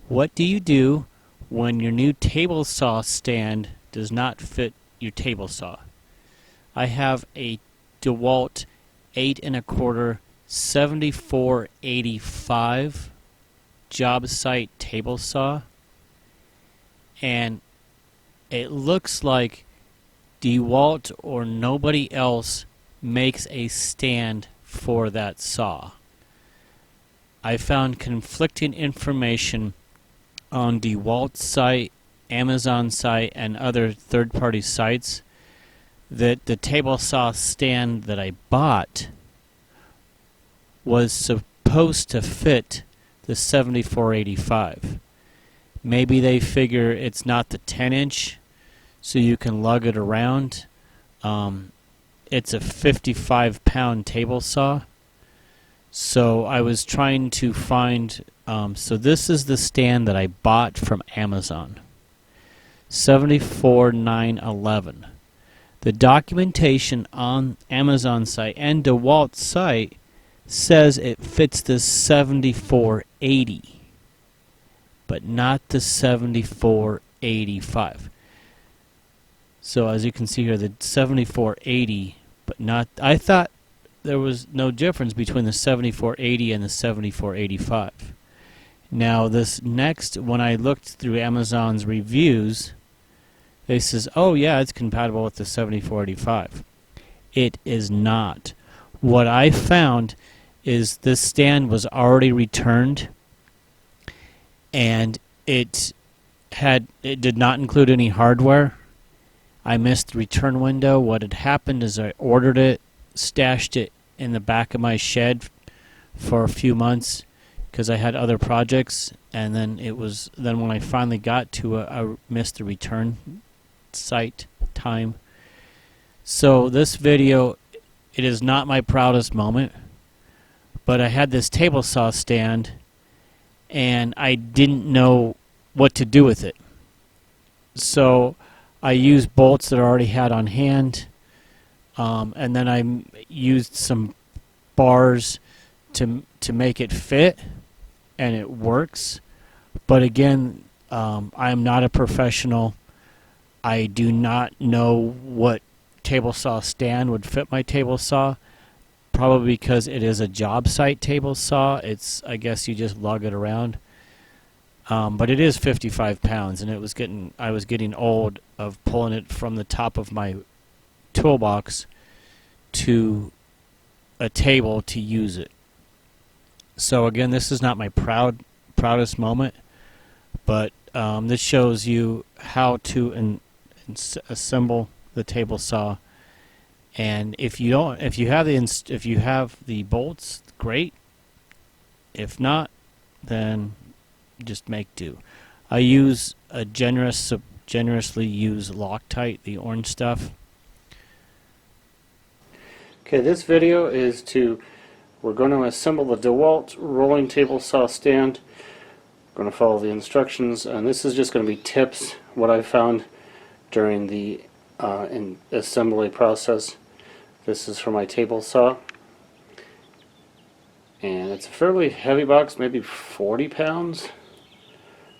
What do you do when your new table saw stand does not fit your table saw? I have a DeWalt 8 1/4 7485 job site table saw, and it looks like DeWalt or nobody else makes a stand for that saw. I found conflicting information on DeWalt's site, Amazon site, and other third-party sites that the table saw stand that I bought was supposed to fit the 7485. Maybe they figure it's not the 10-inch, so you can lug it around. It's a 55-pound table saw. So I was trying to find, so this is the stand that I bought from Amazon, 74.911. The documentation on Amazon site and DeWalt's site says it fits the 7480, but not the 7485. So as you can see here, the 7480, but not, I thought there was no difference between the 7480 and the 7485. Now this next, when I looked through Amazon's reviews, they says, oh yeah, it's compatible with the 7485. It is not. What I found is this stand was already returned, and it did not include any hardware. I missed the return window. What had happened is I ordered it, stashed it in the back of my shed for a few months because I had other projects, and then when I finally got to it, I missed the return site time. So this video, it is not my proudest moment, but I had this table saw stand and I didn't know what to do with it. So I used bolts that I already had on hand, and then I used some bars to make it fit, and it works. But again, I am not a professional. I do not know what table saw stand would fit my table saw, probably because it is a job site table saw. It's, I guess you just lug it around. But it is 55 pounds, and I was getting old of pulling it from the top of my toolbox to a table to use it. So again, this is not my proudest moment, but this shows you how to assemble the table saw. And if you have the bolts, great. If not, then just make do. I use a generously use Loctite, the orange stuff. Okay, this video is we're going to assemble the DeWalt rolling table saw stand. We're going to follow the instructions, and this is just going to be tips, what I found during the assembly process. This is for my table saw, and it's a fairly heavy box, maybe 40 pounds.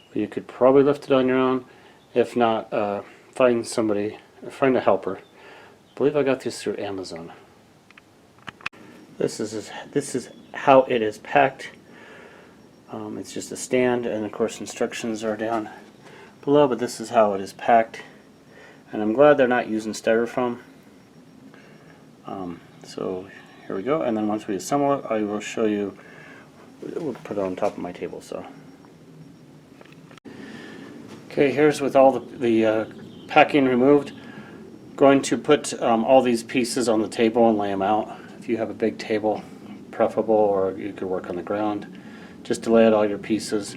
But you could probably lift it on your own. If not, find a helper. I believe I got this through Amazon. This is how it is packed. It's just a stand, and of course instructions are down below, but this is how it is packed. And I'm glad they're not using styrofoam. So here we go, and then once we assemble it, I will show you. We'll put it on top of my table saw. Okay, here's with all the packing removed. Going to put all these pieces on the table and lay them out. If you have a big table, preferable, or you could work on the ground, just to lay out all your pieces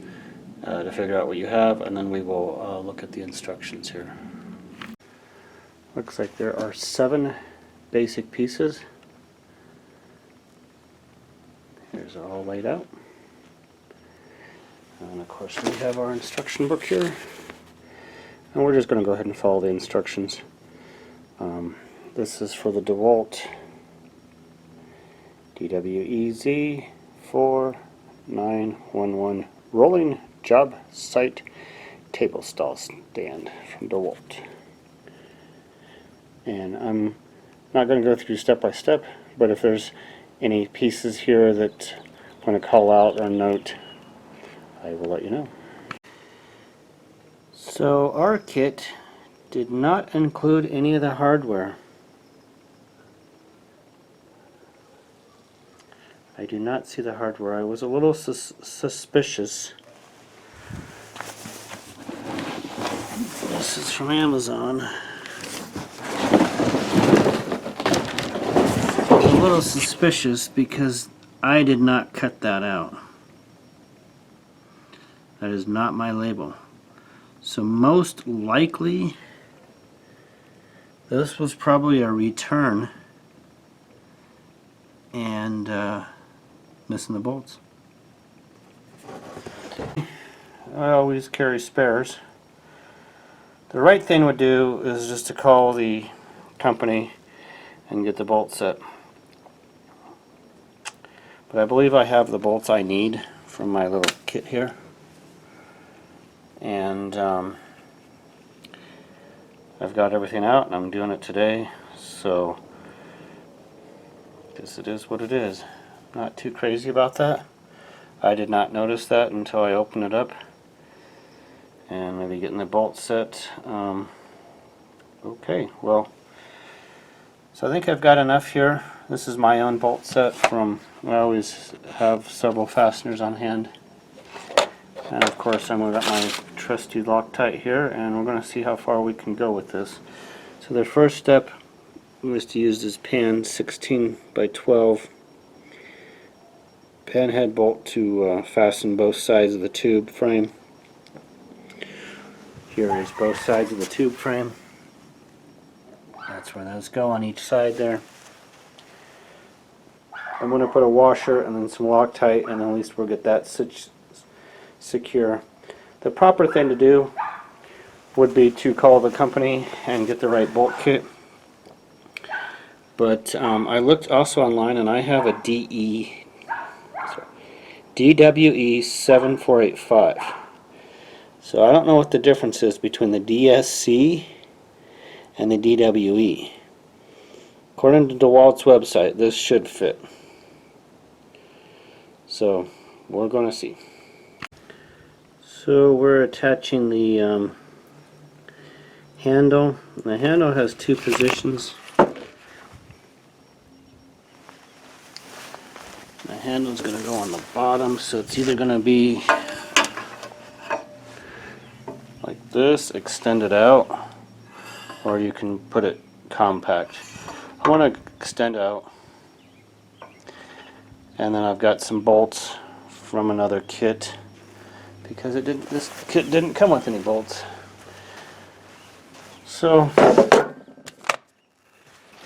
to figure out what you have, and then we will look at the instructions here. Looks like there are 7 basic pieces. Here's all laid out. And of course we have our instruction book here. And we're just going to go ahead and follow the instructions. This is for the DeWalt DWE74911 rolling job site table stall stand from DeWalt. And I'm not going to go through step by step, but if there's any pieces here that I want to call out or note, I will let you know. So our kit did not include any of the hardware. I do not see the hardware. I was a little suspicious. This is from Amazon. I was a little suspicious because I did not cut that out. That is not my label. So most likely this was probably a return and missing the bolts. I always carry spares. The right thing to do is just to call the company and get the bolt set. But I believe I have the bolts I need from my little kit here. And I've got everything out and I'm doing it today, so I guess it is what it is. Not too crazy about that. I did not notice that until I opened it up and maybe getting the bolt set. Okay, well, so I think I've got enough here. This is my own bolt set from, I always have several fasteners on hand. And of course I'm going to got my trusty Loctite here, and we're going to see how far we can go with this. So the first step was to use this pan 16 by 12 pan head bolt to fasten both sides of the tube frame. Here is both sides of the tube frame. That's where those go on each side there. I'm going to put a washer and then some Loctite, and at least we'll get that secure. The proper thing to do would be to call the company and get the right bolt kit. But I looked also online and I have a DWE7485. So I don't know what the difference is between the DSC and the DWE. According to DeWalt's website, this should fit. So we're going to see. So we're attaching the handle. The handle has two positions. The handle's going to go on the bottom, so it's either going to be like this, extended out, or you can put it compact. I want to extend out, and then I've got some bolts from another kit, because this kit didn't come with any bolts. So I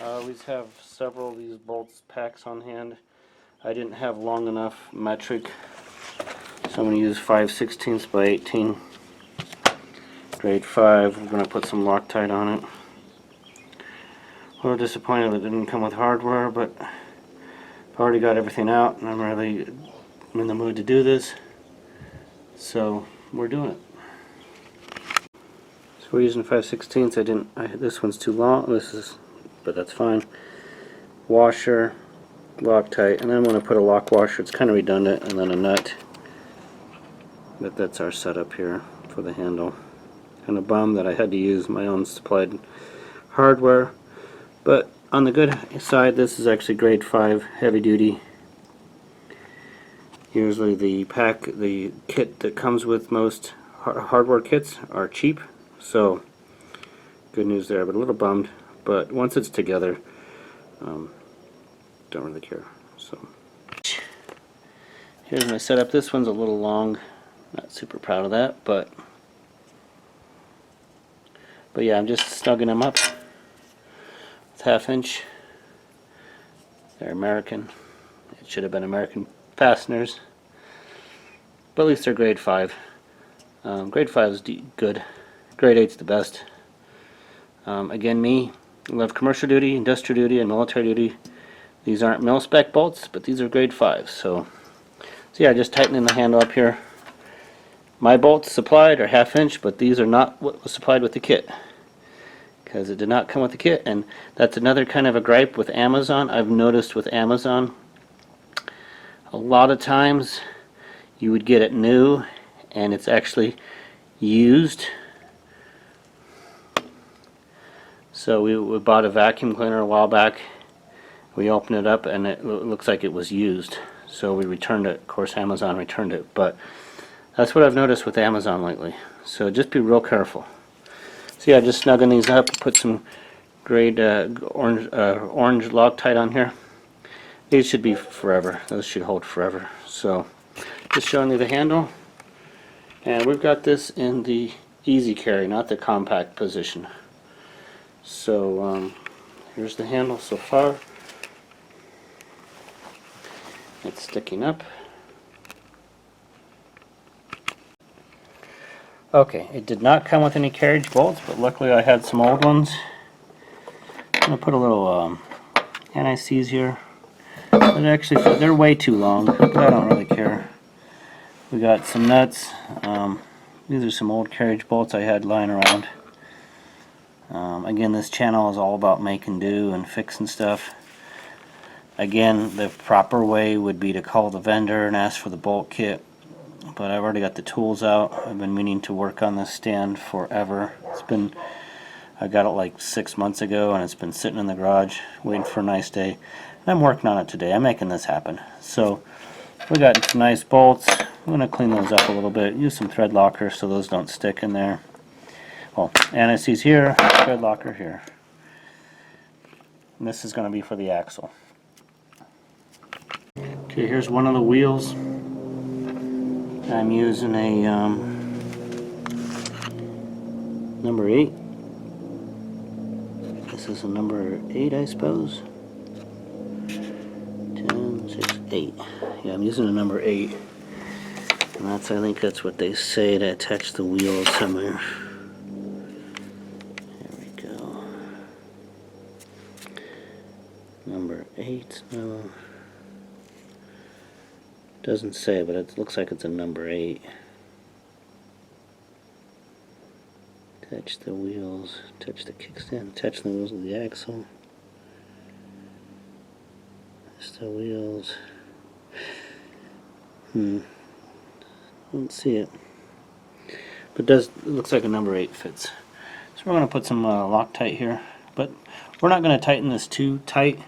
always have several of these bolts packs on hand. I didn't have long enough metric, so I'm going to use 5/16 by 18 grade 5. We're going to put some Loctite on it. A little disappointed that it didn't come with hardware, but I've already got everything out and I'm really in the mood to do this. So we're doing it. So we're using 5/16. This one's too long. But that's fine. Washer, Loctite, and then I'm going to put a lock washer. It's kind of redundant, and then a nut. But that's our setup here for the handle. Kind of bummed that I had to use my own supplied hardware. But on the good side, this is actually grade 5 heavy duty. Usually the kit that comes with most hardware kits are cheap, so good news there, but a little bummed. But once it's together, don't really care. So here's my setup. This one's a little long, not super proud of that, but yeah, I'm just snugging them up with 1/2 inch. They're American. It should have been American fasteners, but at least they're grade 5. Grade 5 is good. Grade 8 is the best. Again, I love commercial duty, industrial duty, and military duty. These aren't mil-spec bolts, but these are grade 5. So yeah, just tightening the handle up here. My bolts supplied are 1/2 inch, but these are not what was supplied with the kit, because it did not come with the kit. And that's another kind of a gripe with Amazon. I've noticed with Amazon, a lot of times you would get it new and it's actually used. So we bought a vacuum cleaner a while back. We opened it up and it looks like it was used. So we returned it. Of course, Amazon returned it. But that's what I've noticed with Amazon lately. So just be real careful. So yeah, just snugging these up. Put some grade orange Loctite on here. These should be forever. Those should hold forever. So just showing you the handle. And we've got this in the easy carry, not the compact position. So here's the handle so far. It's sticking up. Okay, it did not come with any carriage bolts, but luckily I had some old ones. I'm going to put a little anti-seize here. But actually, they're way too long, but I don't really care. We got some nuts. These are some old carriage bolts I had lying around. Again, this channel is all about making do and fixing stuff. Again, the proper way would be to call the vendor and ask for the bolt kit. But I've already got the tools out. I've been meaning to work on this stand forever. I got it like 6 months ago and it's been sitting in the garage waiting for a nice day. And I'm working on it today. I'm making this happen. So we got some nice bolts. I'm going to clean those up a little bit. Use some thread locker so those don't stick in there. Well, anti-seize here, thread locker here. And this is going to be for the axle. Okay, here's one of the wheels. I'm using a number 8. This is a number 8, I suppose. 10, 6, 8. Yeah, I'm using a number 8. And I think that's what they say to attach the wheels somewhere. There we go. Number 8, no. Doesn't say, but it looks like it's a number 8. Attach the wheels, attach the kickstand, attach the wheels of the axle. Attach the wheels. Don't see it. But it looks like a number 8 fits. So we're going to put some Loctite here. But we're not going to tighten this too tight.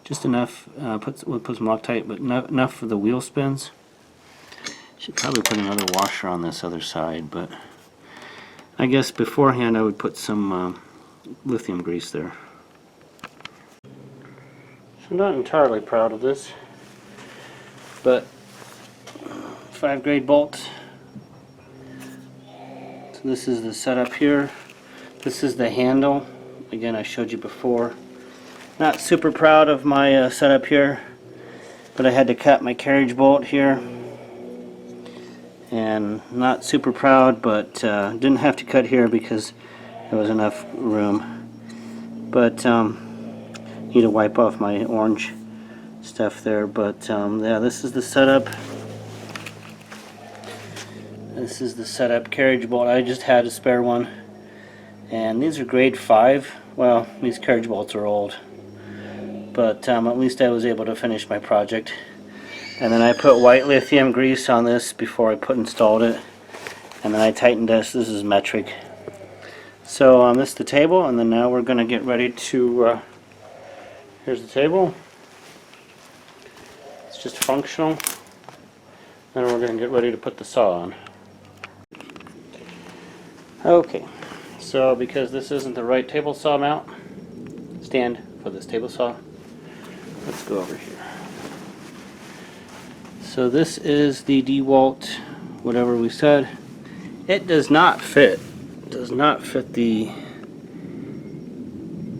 Just enough, we'll put some Loctite, but enough for the wheel spins. Should probably put another washer on this other side, but I guess beforehand I would put some lithium grease there. So I'm not entirely proud of this, but 5 grade bolts. So this is the setup here. This is the handle. Again, I showed you before. Not super proud of my setup here, but I had to cut my carriage bolt here. And not super proud, but didn't have to cut here because there was enough room. But need to wipe off my orange stuff there. But yeah, this is the setup. This is the setup carriage bolt. I just had a spare one. And these are grade 5. Well, these carriage bolts are old. But at least I was able to finish my project. And then I put white lithium grease on this before I installed it. And then I tightened this. This is metric. So this is the table, and then now we're going to get ready to... here's the table. It's just functional. Then we're going to get ready to put the saw on. Okay, so because this isn't the right table saw mount stand for this table saw, let's go over here. So this is the DeWalt, whatever we said. It does not fit. It does not fit the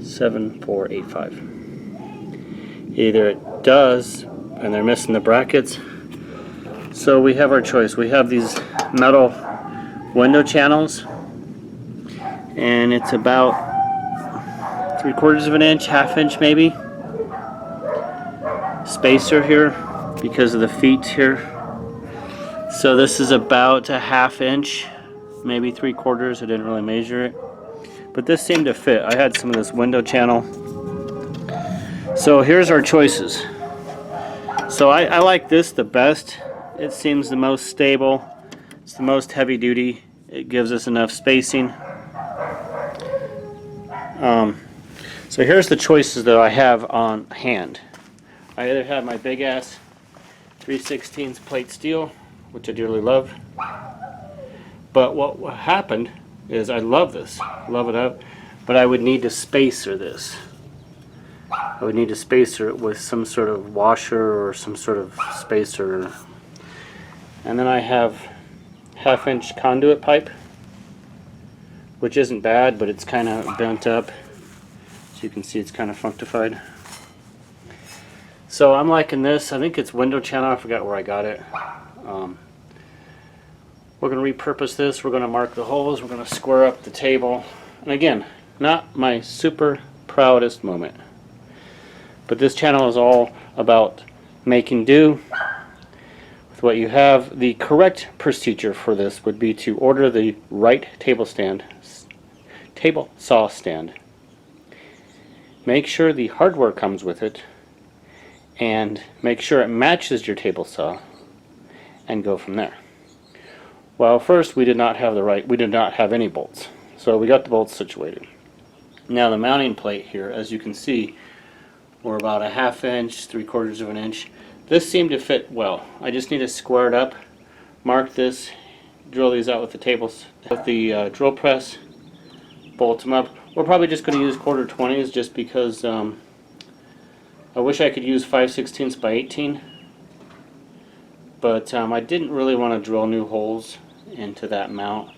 7485. Either it does, and they're missing the brackets. So we have our choice. We have these metal window channels, and it's about 3/4 of an inch, 1/2 inch maybe. Spacer here because of the feet here. So this is about a 1/2 inch, maybe 3/4. I didn't really measure it, but this seemed to fit. I had some of this window channel. So here's our choices. So I like this the best. It seems the most stable. It's the most heavy duty. It gives us enough spacing. So here's the choices that I have on hand. I either have my big ass 3/16 plate steel, which I dearly love. But what happened is I love this, love it up, but I would need to spacer this. I would need to spacer it with some sort of washer or some sort of spacer. And then I have 1/2 inch conduit pipe, which isn't bad, but it's kind of bent up. So you can see it's kind of functified. So I'm liking this. I think it's window channel. I forgot where I got it. We're going to repurpose this. We're going to mark the holes. We're going to square up the table. And again, not my super proudest moment. But this channel is all about making do with what you have. The correct procedure for this would be to order the right table saw stand. Make sure the hardware comes with it, and make sure it matches your table saw, and go from there. Well, first we did not have any bolts, so we got the bolts situated. Now the mounting plate here, as you can see, we're about a 1/2 inch, 3/4 of an inch. This seemed to fit well. I just need to square it up, mark this, drill these out with the drill press, bolt them up. We're probably just going to use 1/4-20s just because I wish I could use 5/16 by 18, but I didn't really want to drill new holes into that mount,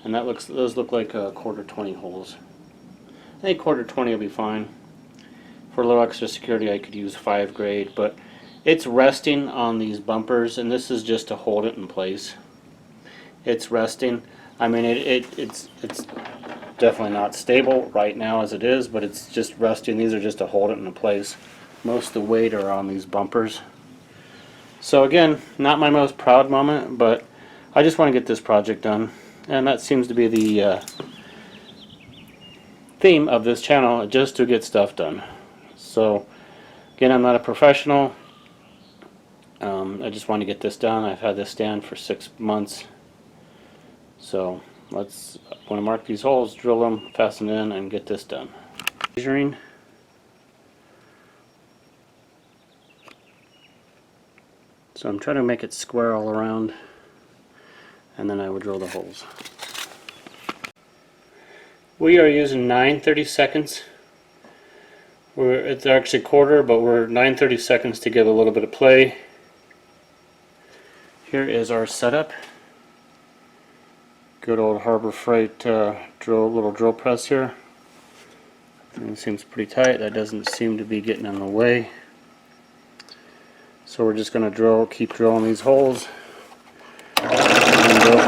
and those look like 1/4-20 holes. I think 1/4-20 will be fine. For a little extra security, I could use 5 grade, but it's resting on these bumpers, and this is just to hold it in place. It's resting. I mean, it's definitely not stable right now as it is, but it's just resting. These are just to hold it in place. Most of the weight are on these bumpers. So again, not my most proud moment, but I just want to get this project done, and that seems to be the theme of this channel, just to get stuff done. So again, I'm not a professional. I just want to get this done. I've had this stand for 6 months. So I want to mark these holes, drill them, fasten in, and get this done. Measuring. So I'm trying to make it square all around, and then I would drill the holes. We are using 9/32. It's actually 1/4, but we're 9/32 to give a little bit of play. Here is our setup. Good old Harbor Freight little drill press here. It seems pretty tight. That doesn't seem to be getting in the way. So we're just going to keep drilling these holes, and go